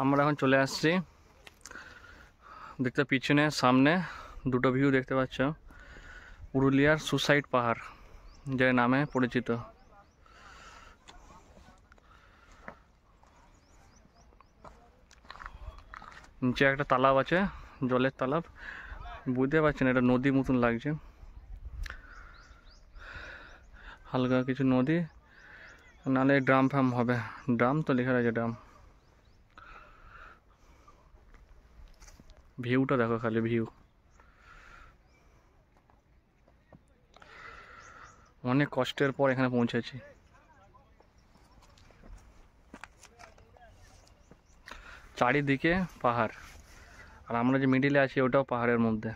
আমরা এখন চলে আসছি, দেখতে পিছনে সামনে দুটো ভিউ দেখতে পাচ্ছ, পুরুলিয়ার সুসাইড পাহাড় যে নামে পরিচিত। নিচে একটা তালাব আছে, জলের তালাব, বুঝতে পারছেন এটা নদী মতন লাগছে, হালকা কিছু নদী, নালে ড্রাম ফাম হবে, ড্রাম তো লেখা আছে ড্রাম। ভিউটা দেখো খালি ভিউ, অনেক কষ্টের পর এখানে পৌঁছেছি। চারিদিকে পাহাড়, আর আমরা যে মিডিলে আছি ওটাও পাহাড়ের মধ্যে।